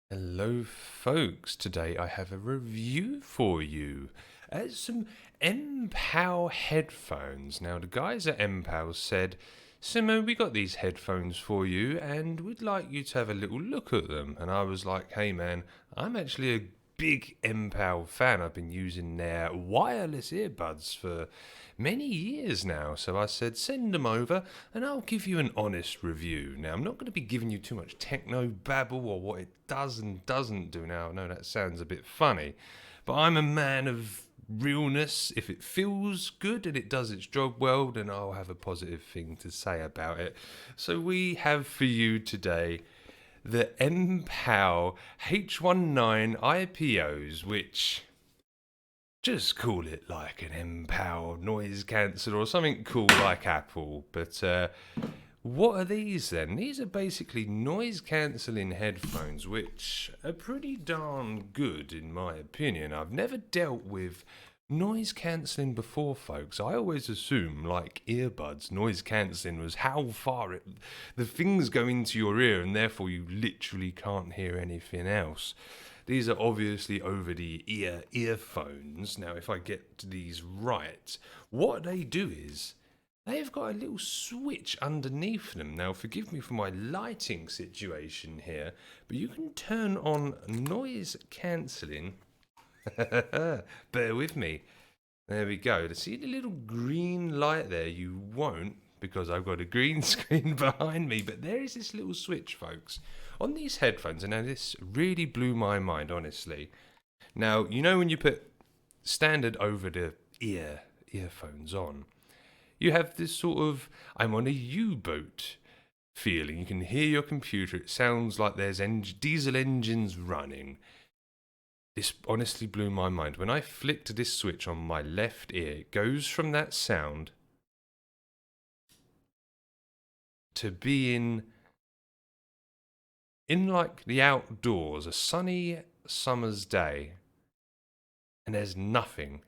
Hello, folks. Today I have a review for you. Some MPOW headphones. Now, the guys at MPOW said, Simo, we got these headphones for you and we'd like you to have a little look at them. And I was like, hey man, I'm actually a big MPOW fan. I've been using their wireless earbuds for many years now. So I said, send them over and I'll give you an honest review. Now, I'm not going to be giving you too much techno babble or what it does and doesn't do. Now, I know that sounds a bit funny, but I'm a man of realness. If it feels good and it does its job well, then I'll have a positive thing to say about it. So we have for you today the MPOW H19 IPOs, which just call it like an MPOW noise canceller or something cool like Apple. But what are these then? These are basically noise cancelling headphones, which are pretty darn good in my opinion. I've never dealt with noise cancelling before, folks. I always assume, like earbuds, noise cancelling was how far the things go into your ear and therefore you literally can't hear anything else. These are obviously over the ear earphones. Now, if I get these right, what they do is they've got a little switch underneath them. Now, forgive me for my lighting situation here, but you can turn on noise cancelling. Bear with me. There we go. To see the little green light there, you won't because I've got a green screen behind me. But there is this little switch, folks, on these headphones. And now this really blew my mind, honestly. Now, you know when you put standard over the earphones on, you have this sort of I'm on a U-boat feeling. You can hear your computer. It sounds like there's diesel engines running. This honestly blew my mind. When I flicked this switch on my left ear, it goes from that sound to being in like the outdoors, a sunny summer's day, and there's nothing.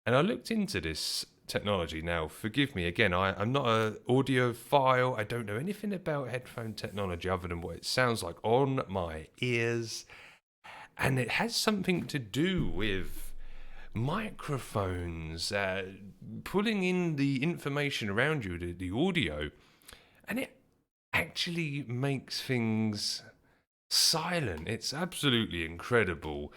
And I looked into this technology. Now, forgive me again, I'm not an audiophile. I don't know anything about headphone technology other than what it sounds like on my ears. And it has something to do with microphones, pulling in the information around you, the audio, and it actually makes things silent. It's absolutely incredible.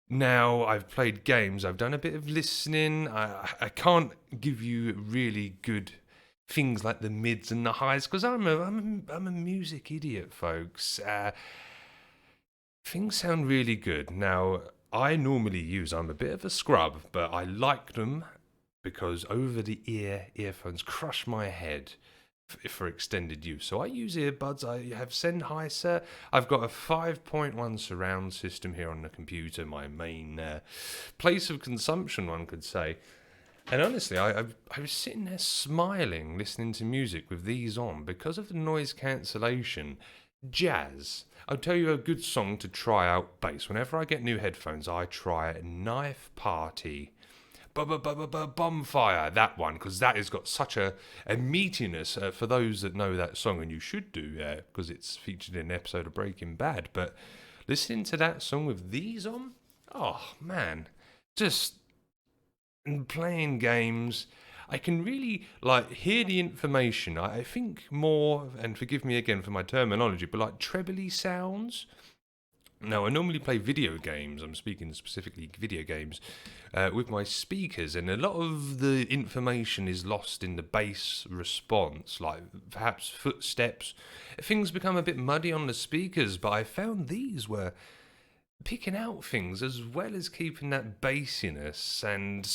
Now, I've played games, I've done a bit of listening. I can't give you really good things like the mids and the highs because I'm a music idiot, folks. Things sound really good. Now, I'm a bit of a scrub, but I like them because over the ear earphones crush my head for extended use. So I use earbuds. I have Sennheiser. I've got a 5.1 surround system here on the computer, my main place of consumption, one could say. And honestly, I was sitting there smiling, listening to music with these on because of the noise cancellation. Jazz. I'll tell you a good song to try out bass. Whenever I get new headphones, I try Knife Party. Bonfire, that one, because that has got such a meatiness for those that know that song, and you should do because it's featured in an episode of Breaking Bad. But listening to that song with these on, oh man, just playing games. I can really like hear the information. I think more, and forgive me again for my terminology, but like trebly sounds. Now, I normally play video games, I'm speaking specifically video games, with my speakers, and a lot of the information is lost in the bass response, like perhaps footsteps. Things become a bit muddy on the speakers, but I found these were picking out things as well as keeping that bassiness, and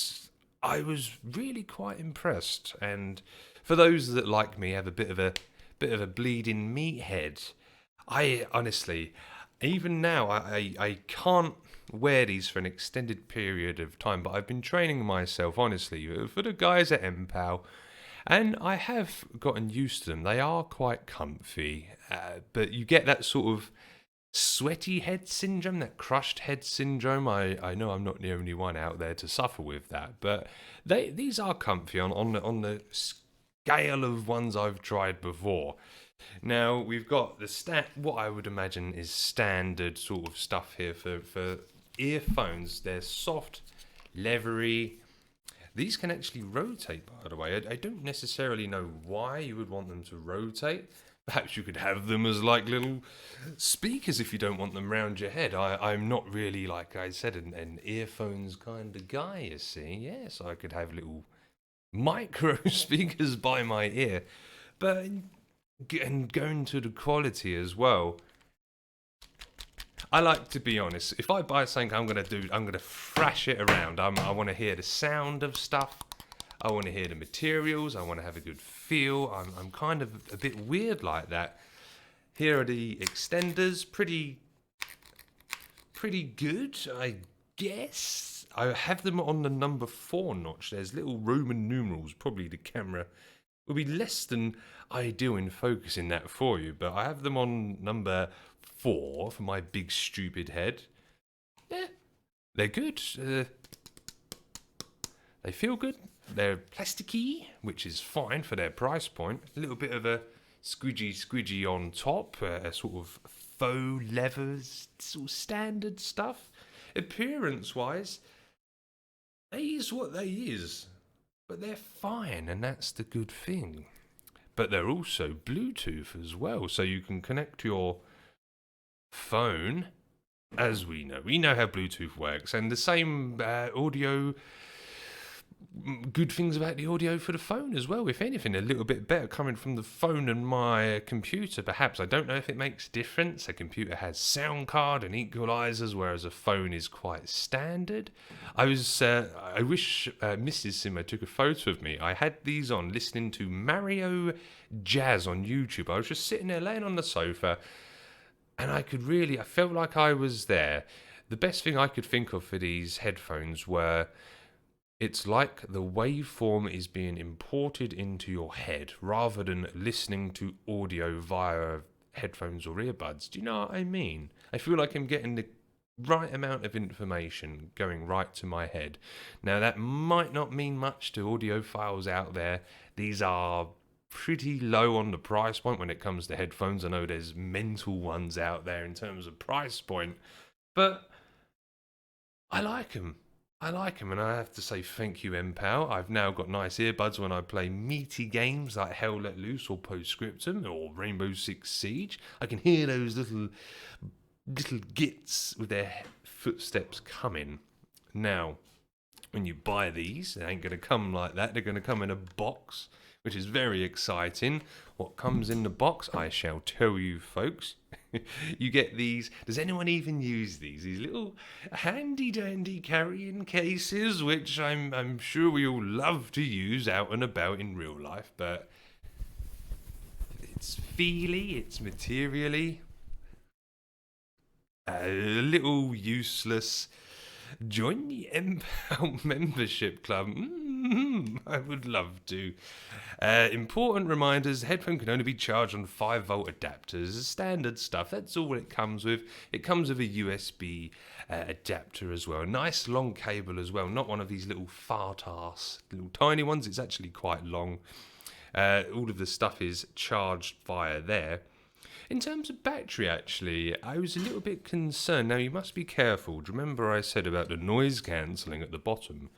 I was really quite impressed. And for those that like me have a bit of a bleeding meathead, I honestly, even now, I can't wear these for an extended period of time, but I've been training myself, honestly, for the guys at MPOW, and I have gotten used to them. They are quite comfy, but you get that sort of sweaty head syndrome, that crushed head syndrome. I know I'm not the only one out there to suffer with that, but these are comfy on the scale of ones I've tried before. Now we've got the what I would imagine is standard sort of stuff here for earphones. They're soft, leathery. These can actually rotate, by the way. I don't necessarily know why you would want them to rotate. Perhaps you could have them as like little speakers if you don't want them round your head. I'm not really, like I said, an earphones kind of guy, you see. Yes, I could have little micro speakers by my ear. But, and going to the quality as well, I like to be honest. If I buy something, I'm going to thrash it around. I want to hear the sound of stuff. I want to hear the materials. I want to have a good feel. I'm kind of a bit weird like that. Here are the extenders. Pretty good, I guess. I have them on the number 4 notch. There's little Roman numerals. Probably the camera will be less than ideal in focusing that for you, but I have them on number 4 for my big stupid head. Yeah, they're good. They feel good. They're plasticky, which is fine for their price point. A little bit of a squidgy on top, a sort of faux leather, sort of standard stuff. Appearance-wise, they is what they is, but they're fine, and that's the good thing. But they're also Bluetooth as well, so you can connect your phone, as we know how Bluetooth works, and the same audio. Good things about the audio for the phone as well. If anything, a little bit better coming from the phone and my computer. Perhaps I don't know if it makes a difference. A computer has sound card and equalizers, whereas a phone is quite standard. I wish Mrs. Simo took a photo of me. I had these on listening to Mario Jazz on YouTube. I was just sitting there laying on the sofa, and I felt like I was there. The best thing I could think of for these headphones were, it's like the waveform is being imported into your head rather than listening to audio via headphones or earbuds. Do you know what I mean? I feel like I'm getting the right amount of information going right to my head. Now, that might not mean much to audiophiles out there. These are pretty low on the price point when it comes to headphones. I know there's mental ones out there in terms of price point, but I like them. And I have to say thank you, MPOW. I've now got nice earbuds when I play meaty games like Hell Let Loose or Postscriptum or Rainbow Six Siege. I can hear those little gits with their footsteps coming. Now, when you buy these, they ain't going to come like that. They're going to come in a box, which is very exciting. What comes in the box, I shall tell you, folks. You get these. Does anyone even use these? These little handy-dandy carrying cases, which I'm sure we all love to use out and about in real life, but it's feely, it's materially a little useless. Join the MPOW membership club. I would love to. Important reminders: the headphone can only be charged on 5-volt adapters. Standard stuff. That's all it comes with. It comes with a USB adapter as well. A nice long cable as well. Not one of these little fart-ass, little tiny ones. It's actually quite long. All of the stuff is charged via there. In terms of battery, actually, I was a little bit concerned. Now, you must be careful. Do you remember I said about the noise cancelling at the bottom?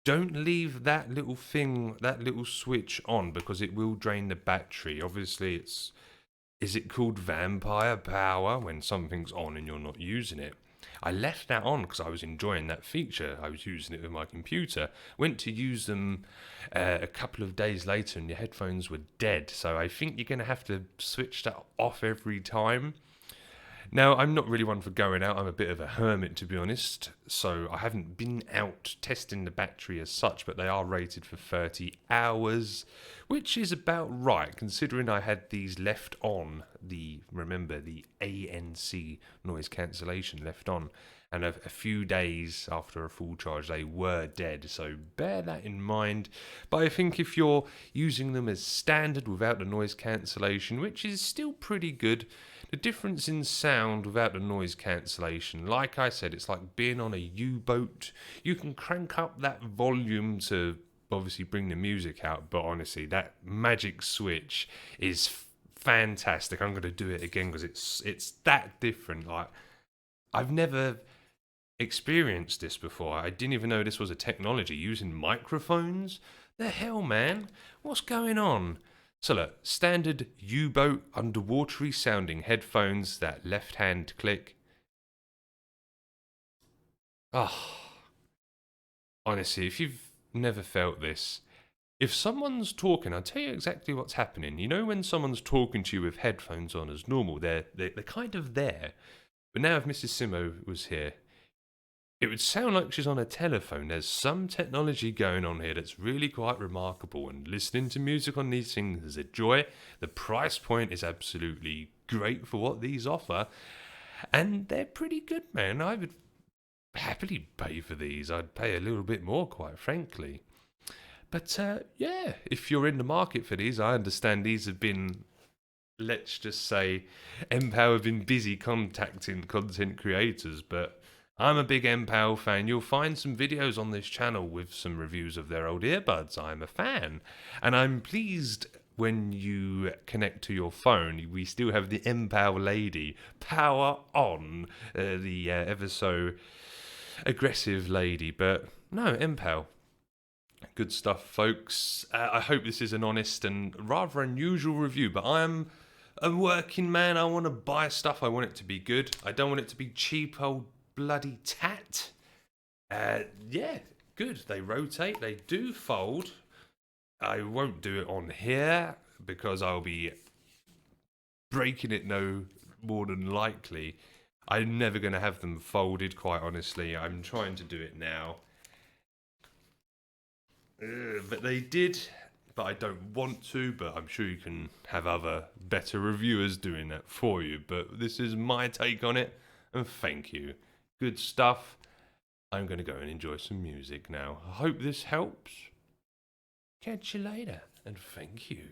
Don't leave that little thing, that little switch on, because it will drain the battery. Obviously, is it called vampire power when something's on and you're not using it? I left that on because I was enjoying that feature. I was using it with my computer. Went to use them a couple of days later and the headphones were dead. So I think you're going to have to switch that off every time. Now, I'm not really one for going out. I'm a bit of a hermit, to be honest. So I haven't been out testing the battery as such, but they are rated for 30 hours, which is about right, considering I had these left on, the ANC noise cancellation left on, and a few days after a full charge, they were dead. So bear that in mind. But I think if you're using them as standard without the noise cancellation, which is still pretty good, the difference in sound without the noise cancellation, like I said, it's like being on a U-boat. You can crank up that volume to obviously bring the music out, but honestly, that magic switch is fantastic. I'm going to do it again because it's that different. Like, I've never experienced this before. I didn't even know this was a technology using microphones. The hell, man? What's going on? So look, standard U-boat underwatery sounding headphones, that left-hand click. Oh, honestly, if you've never felt this, if someone's talking, I'll tell you exactly what's happening. You know when someone's talking to you with headphones on as normal, they're kind of there. But now if Mrs. Simo was here, it would sound like she's on a telephone. There's some technology going on here that's really quite remarkable, and listening to music on these things is a joy. The price point is absolutely great for what these offer, and they're pretty good, man. I would happily pay for these. I'd pay a little bit more, quite frankly. But yeah, if you're in the market for these, I understand these have been, let's just say, MPOW have been busy contacting content creators, but I'm a big MPOW fan. You'll find some videos on this channel with some reviews of their old earbuds. I'm a fan. And I'm pleased when you connect to your phone, we still have the MPOW lady. Power on, the ever so aggressive lady. But no, MPOW. Good stuff, folks. I hope this is an honest and rather unusual review, but I am a working man. I want to buy stuff. I want it to be good. I don't want it to be cheap old bloody tat. Yeah, good. They rotate. They do fold. I won't do it on here because I'll be breaking it no more than likely. I'm never going to have them folded, quite honestly. I'm trying to do it now. But they did, but I don't want to, but I'm sure you can have other better reviewers doing that for you. But this is my take on it, and thank you. Good stuff. I'm going to go and enjoy some music now. I hope this helps. Catch you later, and thank you.